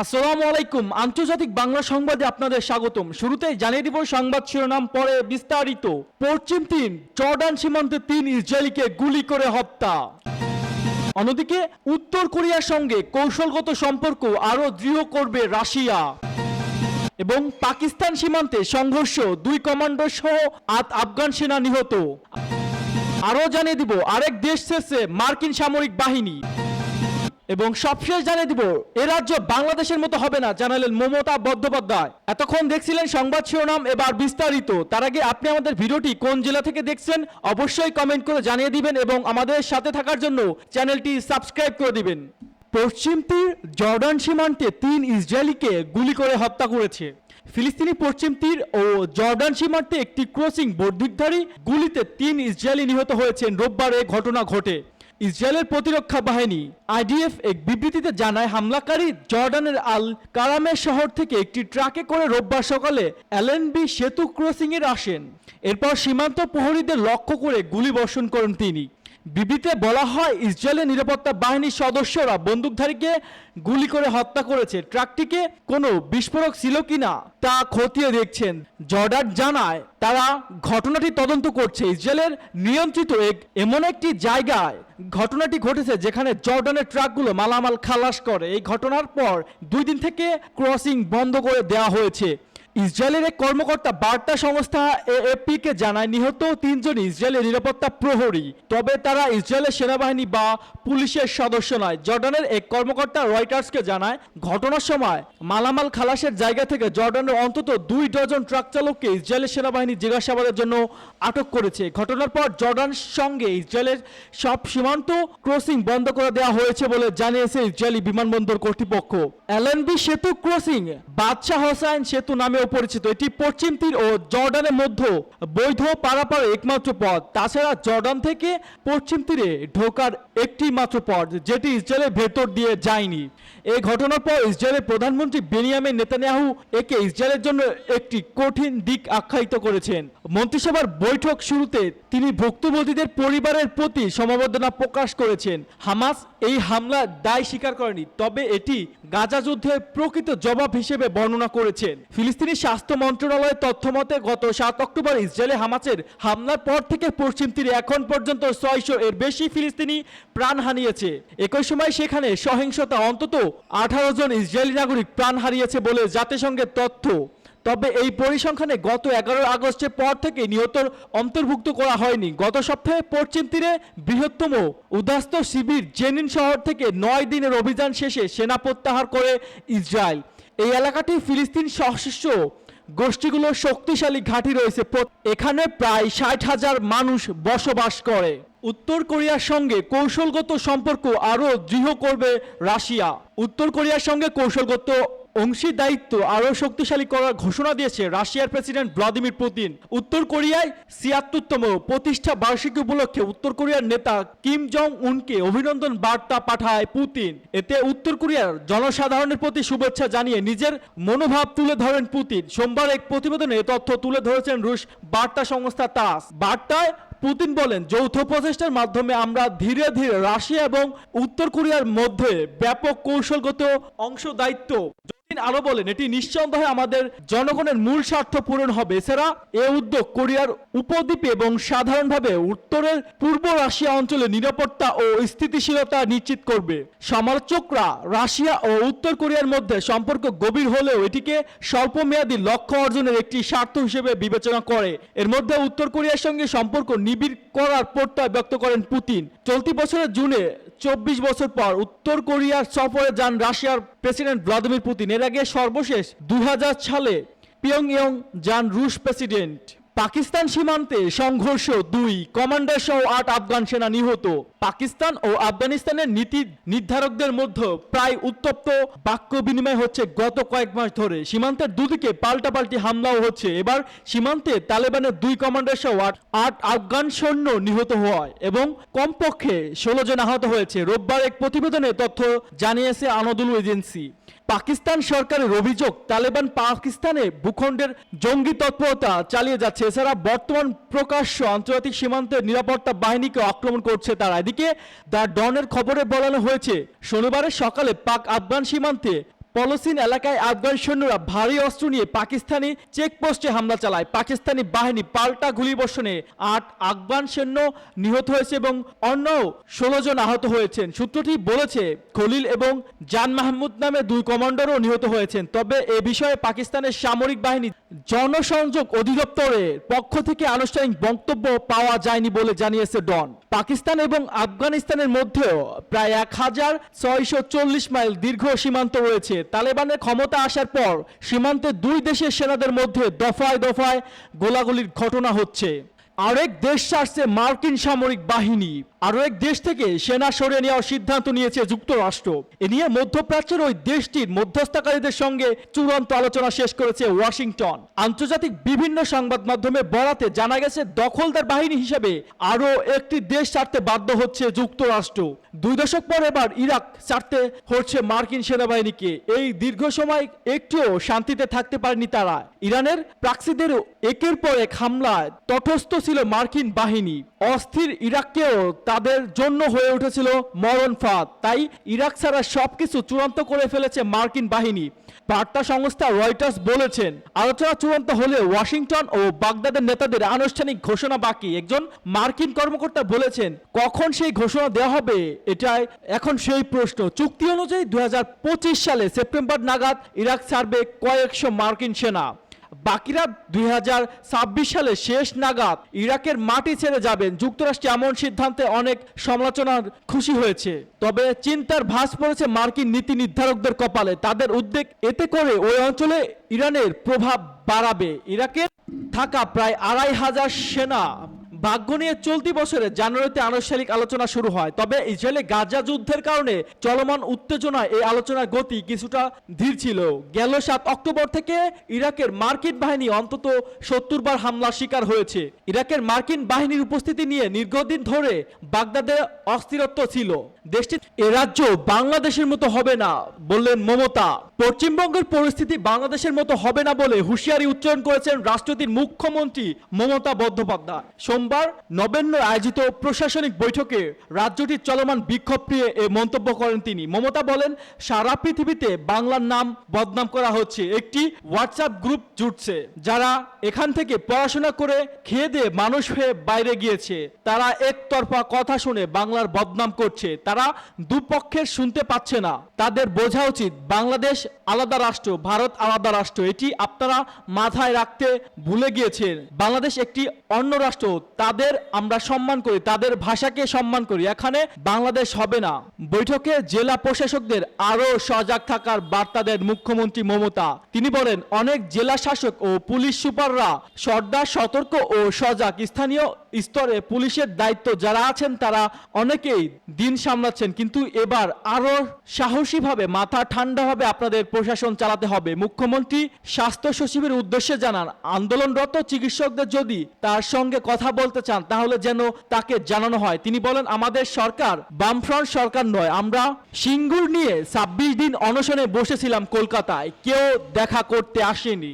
আসসালামু আলাইকুম, আন্তর্জাতিক বাংলা সংবাদে আপনাদের স্বাগতম। শুরুতেই জানিয়ে দিব সংবাদ শিরোনাম, পরে বিস্তারিত। পশ্চিম তীর জর্ডান সীমান্তে ৩ ইসরায়েলিকে গুলি করে হত্যা। অন্যদিকে উত্তর কোরিয়ার সঙ্গে কৌশলগত সম্পর্ক আরও দৃঢ় করবে রাশিয়া। এবং পাকিস্তান সীমান্তে সংঘর্ষ, ২ কমান্ডো সহ ৮ আফগান সেনা নিহত। আরও জানিয়ে দিব আরেক দেশ ছেড়েছে মার্কিন সামরিক বাহিনী। এবং সবশেষ জানিয়ে দিব এ রাজ্য বাংলাদেশের মতো হবে না, জানালেন মমতা বন্দ্যোপাধ্যায়। এতক্ষণ দেখছিলেন সংবাদ শিরোনাম, এবার বিস্তারিত। তার আগে আপনি আমাদের ভিডিওটি কোন জেলা থেকে দেখছেন অবশ্যই কমেন্ট করে জানিয়ে দিবেন এবং আমাদের সাথে থাকার জন্য চ্যানেলটি সাবস্ক্রাইব করে দিবেন। পশ্চিম তীর জর্ডান সীমান্তে ৩ ইসরায়েলিকে গুলি করে হত্যা করেছে। ফিলিস্তিনি পশ্চিম তীর ও জর্ডান সীমান্তে একটি ক্রসিং বোর্ডিকধারী গুলিতে ৩ ইসরায়েলি নিহত হয়েছেন। রোববার এ ঘটনা ঘটে। ইসরায়েলের প্রতিরক্ষা বাহিনী আইডিএফ এক বিবৃতিতে জানায়, হামলাকারী জর্ডানের আল কারামের শহর থেকে একটি ট্রাকে করে রোববার সকালে এলএনবি সেতু ক্রসিংয়ে আসেন। এরপর সীমান্ত প্রহরীদের লক্ষ্য করে গুলি বর্ষণ করেন তিনি। বিবৃতিতে বলা হয়, ইসরায়েলের নিরাপত্তা বাহিনীর সদস্যরা বন্দুকধারীকে গুলি করে হত্যা করেছে। ট্রাকটিকে কোনো বিস্ফোরক ছিল কিনা তা খতিয়ে দেখছেন। জর্ডান জানায় তারা ঘটনাটি তদন্ত করছে। ইসরায়েলের নিয়ন্ত্রিত এমন একটি জায়গায় ঘটনাটি ঘটেছে যেখানে জর্ডানের ট্রাকগুলো মালামাল খালাস করে। এই ঘটনার পর 2 দিন থেকে ক্রসিং বন্ধ করে দেওয়া হয়েছে। ইসরায়েলের এক কর্মকর্তা বার্তা সংস্থা এএফপিকে জানায়, নিহত 3 জন ইসরায়েলের নিরাপত্তা প্রহরী, তবে তারা ইসরায়েলের সেনাবাহিনী বা পুলিশের সদস্য নয়। জর্ডানের এক কর্মকর্তা রয়টার্সকে জানায়, ঘটনার সময় মালামাল খালাসের জায়গা থেকে জর্ডানের অন্তত 2 ডজন ট্রাক চালককে ইসরায়েলের সেনাবাহিনী জিজ্ঞাসাবাদের জন্য আটক করেছে। ঘটনার পর জর্ডানের সঙ্গে ইসরায়েলের সব সীমান্ত ক্রসিং বন্ধ করে দেওয়া হয়েছে বলে জানিয়েছে ইসরায়েলি বিমানবন্দর কর্তৃপক্ষ। এলএনবি সেতু ক্রসিং বাদশাহ হোসাইন সেতু নামে পরিচিত। এটি পশ্চিম তীর ও জর্ডানের মধ্যে বৈধ পারাপারের একমাত্র পথ। তাছাড়া জর্ডান থেকে পশ্চিম তীরে ঢোকার একটি মাত্র পথ, যেটি ইসরায়েলের ভেতর দিয়ে যায়নি। এই ঘটনার পর ইসরায়েলের প্রধানমন্ত্রী বেনিয়ামিন নেতানিয়াহু একে ইসরায়েলের জন্য একটি কঠিন দিক আখ্যায়িত করেছেন। মন্ত্রিসভার বৈঠক শুরুতে তিনি ভুক্তভোগীদের পরিবারের প্রতি সমবেদনা প্রকাশ করেছেন। হামাস এই হামলার দায় স্বীকার করেনি, তবে এটি গাজা যুদ্ধের প্রকৃত জবাব হিসেবে বর্ণনা করেছেন। ফিলিস্তিনি স্বাস্থ্য মন্ত্রণালয়ের তথ্য মতে গত 7 অক্টোবর ইসরায়েলে হামাসের হামলার পর থেকে পশ্চিম তীরে এখন পর্যন্ত 600 এর বেশি ফিলিস্তিনি প্রাণ হারিয়েছে। একই সময় সেখানে সহিংসতা অন্তত 18 জন ইসরায়েলি নাগরিক প্রাণ হারিয়েছে বলে জাতিসংঘের তথ্য। তবে এই পরিসংখ্যানে গত 11 আগস্টের পর থেকে নিহতর অন্তর্ভুক্ত করা হয়নি। গত সপ্তাহে পশ্চিম তীরে বৃহত্তম উদ্বাস্ত শিবির জেনিন শহর থেকে 9 দিনের অভিযান শেষে সেনা প্রত্যাহার করে ইসরায়েল। এই এলাকাটি ফিলিস্তিন সশস্ত্র গোষ্ঠীগুলোর শক্তিশালী ঘাঁটি রয়েছে। এখানে প্রায় 60,000 মানুষ বসবাস করে। উত্তর কোরিয়ার সঙ্গে কৌশলগত সম্পর্ক আরও দৃঢ় করবে রাশিয়া। উত্তর কোরিয়ার সঙ্গে কৌশলগত অংশীদারিত্ব আরও শক্তিশালী করার ঘোষণা দিয়েছে রাশিয়ার প্রেসিডেন্ট ভ্লাদিমির পুতিন। উত্তর কোরিয়ায় 76তম প্রতিষ্ঠা বার্ষিকী উপলক্ষে উত্তর কোরিয়ার নেতা কিম জং উনকে অভিনন্দন বার্তা পাঠায় পুতিন। এতে উত্তর কোরিয়ার জনসাধারণের প্রতি শুভেচ্ছা জানিয়ে নিজের মনোভাব তুলে ধরেন পুতিন। সোমবার এক প্রতিবেদনে এ তথ্য তুলে ধরেছেন রুশ বার্তা সংস্থা তাস। বার্তায় পুতিন বলেন, যৌথ প্রচেষ্টার মাধ্যমে আমরা ধীরে ধীরে রাশিয়া এবং উত্তর কোরিয়ার মধ্যে ব্যাপক কৌশলগত অংশদায়িত্ব। তিনি আরো বলেন, এটি নিঃসন্দেহে আমাদের জনগণের মূল স্বার্থ পূরণ হবে। এছাড়া এ উদ্যোগ কোরিয়ার উপদ্বীপে এবং সাধারণভাবে উত্তরের পূর্ব রাশিয়া অঞ্চলে নিরাপত্তা ও স্থিতিশীলতা নিশ্চিত করবে। সমালোচকরা রাশিয়া ও উত্তর কোরিয়ার মধ্যে সম্পর্ক গভীর হলেও এটিকে স্বল্পমেয়াদী লক্ষ্য অর্জনের একটি স্বার্থ হিসেবে বিবেচনা করে। এর মধ্যে উত্তর কোরিয়ার সঙ্গে সম্পর্ক নিবিড় করার প্রত্যয় ব্যক্ত করেন পুতিন। চলতি বছরের জুনে 24 বছর পর উত্তর কোরিয়ার সফরে যান রাশিয়ার প্রেসিডেন্ট ভ্লাদিমির পুতিন। এর আগে সর্বশেষ 2000 সালে পিয়ংইয়ং যান রুশ প্রেসিডেন্ট। পাকিস্তান সীমান্তে সংঘর্ষ, 2 কমান্ডার সহ 8 আফগান সেনা নিহত। পাকিস্তান ও আফগানিস্তানের নীতি নির্ধারকদের মধ্যে প্রায় উত্তপ্ত বাক্য বিনিময় হচ্ছে গত কয়েক মাস ধরে। সীমান্তের দুদিকে পাল্টাপাল্টি হামলাও হচ্ছে। এবার সীমান্তে তালেবানের 2 কমান্ডার সহ 8 আফগান সৈন্য নিহত হয় এবং কমপক্ষে 16 জন আহত হয়েছে। রোববার এক প্রতিবেদনে তথ্য জানিয়েছে আনাদোলু এজেন্সি। পাকিস্তান সরকারের অভিযোগ, তালেবান পাকিস্তানে ভূখণ্ডের জঙ্গি তৎপরতা চালিয়ে যাচ্ছে। এছাড়া বর্তমান প্রকাশ্য আন্তর্জাতিক সীমান্তের নিরাপত্তা বাহিনীকে আক্রমণ করছে তারা। এদিকে দ্য ডনের খবরে বলানো হয়েছে, শনিবারের সকালে পাক আফগান সীমান্তে পলসিন এলাকায় আফগান সৈন্যরা ভারী অস্ত্র নিয়ে পাকিস্তানি চেকপোস্টে হামলা চালায়। পাকিস্তানি বাহিনী পাল্টা গুলিবর্ষণে 8 আফগান সৈন্য নিহত হয়েছে এবং অন্য 16 জন আহত হয়েছেন। সূত্রটি বলেছে খলিল এবং জান মাহমুদ নামে 2 কমান্ডারও নিহত হয়েছেন। তবে এ বিষয়ে পাকিস্তানের সামরিক বাহিনী জনসংযোগ অধিদপ্তরের পক্ষ থেকে আনুষ্ঠানিক বক্তব্য পাওয়া যায়নি বলে জানিয়েছে ডন। পাকিস্তান এবং আফগানিস্তানের মধ্যেও প্রায় 1640 মাইল দীর্ঘ সীমান্ত রয়েছে। তালেবানের ক্ষমতা আসার পর সীমান্তে 2 দেশের সেনাদের মধ্যে দফায় দফায় গোলাগুলির ঘটনা হচ্ছে। আরেক দেশ ছাড়ছে মার্কিন সামরিক বাহিনী। আরো এক দেশ থেকে সেনা সরিয়ে নেওয়ার সিদ্ধান্ত নিয়েছে যুক্তরাষ্ট্র। এ নিয়ে মধ্যপ্রাচ্যের ওই দেশটির মধ্যস্থতাকারীদের সঙ্গে চূড়ান্ত আলোচনা শেষ করেছে ওয়াশিংটন। আন্তর্জাতিক বিভিন্ন সংবাদ মাধ্যমে বরাতে জানা গেছে দখলদার বাহিনী হিসেবে আরো একটি দেশ ছাড়তে বাধ্য হচ্ছে যুক্তরাষ্ট্র। 2 দশক পর এবার ইরাক ছাড়তে হচ্ছে মার্কিন সেনাবাহিনীকে। এই দীর্ঘ সময় একটুও শান্তিতে থাকতে পারেনি তারা। ইরানের প্রাক্সিদের একের পর এক হামলায় তটস্থ ছিল মার্কিন বাহিনী। অস্থির ইরাককেও তাদের জন্য হয়ে উঠেছিল মরণ ফাঁদ। তাই ইরাক ছাড়া সবকিছু চূড়ান্ত করে ফেলেছে মার্কিন বাহিনী। বার্তা সংস্থা রয়টার্স বলেছেন আলোচনা চূড়ান্ত হলে ওয়াশিংটন ও বাগদাদের নেতাদের আনুষ্ঠানিক ঘোষণা বাকি। একজন মার্কিন কর্মকর্তা বলেছেন কখন সেই ঘোষণা দেওয়া হবে এটাই এখন সেই প্রশ্ন। চুক্তি অনুযায়ী 2025 সালে সেপ্টেম্বর নাগাদ ইরাক ছাড়বে কয়েকশো মার্কিন সেনা। বাকিরা 2026 সালে শেষ নাগাদ ইরাকের মাটি ছেড়ে যাবেন। যুক্তরাষ্ট্র এমন সিদ্ধান্তে অনেক সমালোচনার খুশি হয়েছে। তবে চিন্তার ভাঁজ পড়েছে মার্কিন নীতি নির্ধারকদের কপালে। তাদের উদ্বেগ এতে করে ওই অঞ্চলে ইরানের প্রভাব বাড়াবে। ইরাকে থাকা প্রায় 2500 সেনা ভাগ্য নিয়ে চলতি বছরে জানুয়ারিতে আনুষ্ঠানিক আলোচনা শুরু হয়। তবে ইসরায়েলে গাজা যুদ্ধের কারণে চলমান উত্তেজনায় এই আলোচনার গতি কিছুটা ধীর ছিল। গেল 7 অক্টোবর থেকে ইরাকের মার্কিন বাহিনী অন্তত 70 বার হামলার শিকার হয়েছে। ইরাকের মার্কিন বাহিনীর উপস্থিতি নিয়ে দীর্ঘদিন ধরে বাগদাদে অস্থিরত্ব ছিল। দেশটি এ রাজ্য বাংলাদেশের মতো হবে না বললেন মমতা। পশ্চিমবঙ্গের পরিস্থিতি বাংলাদেশের মতো হবে না বলে হুঁশিয়ারি উচ্চারণ করেছেন রাষ্ট্রটির মুখ্যমন্ত্রী মমতা বন্দ্যোপাধ্যায়। সোমবার নবান্নে আয়োজিত প্রশাসনিক বৈঠকে রাজ্যটির চলমান বিক্ষোভ নিয়ে এ মন্তব্য করেন তিনি। মমতা বলেন সারা পৃথিবীতে বাংলার নাম বদনাম করা হচ্ছে। একটি হোয়াটসঅ্যাপ গ্রুপ জুটছে যারা এখান থেকে পড়াশোনা করে খেয়ে দিয়ে মানুষ হয়ে বাইরে গিয়েছে। তারা একতরফা কথা শুনে বাংলার বদনাম করছে। তারা দুপক্ষের শুনতে পাচ্ছে না। তাদের বোঝা উচিত বাংলাদেশ আলাদা রাষ্ট্র, ভারত আলাদা রাষ্ট্র। এটি আপনারা মাথায় রাখতে ভুলে গিয়েছেন। বাংলাদেশ একটি অন্য রাষ্ট্র। তাদের আমরা সম্মান করি, তাদের ভাষাকে সম্মান করি। এখানে বাংলাদেশ হবে না। বৈঠকে জেলা প্রশাসকদের আরো সজাগ থাকার বার্তা দেন মুখ্যমন্ত্রী মমতা। তিনি বলেন অনেক জেলা শাসক ও পুলিশ সুপাররা সর্দার সতর্ক ও সজাগ। স্থানীয় স্তরে পুলিশের দায়িত্ব যারা আছেন তারা অনেকেই দিন সামলাচ্ছেন, কিন্তু এবার আরো সাহসীভাবে মাথা ঠান্ডাভাবে আপনাদের প্রশাসন চালাতে হবে। মুখ্যমন্ত্রী স্বাস্থ্য সচিবের উদ্দেশ্যে জানান আন্দোলনরত চিকিৎসকদের যদি তার সঙ্গে কথা বলতে চান তাহলে যেন তাকে জানানো হয়। তিনি বলেন আমাদের সরকার বামফ্রন্ট সরকার নয়। আমরা সিঙ্গুর নিয়ে 26 দিন অনশনে বসেছিলাম কলকাতায়, কেউ দেখা করতে আসেনি।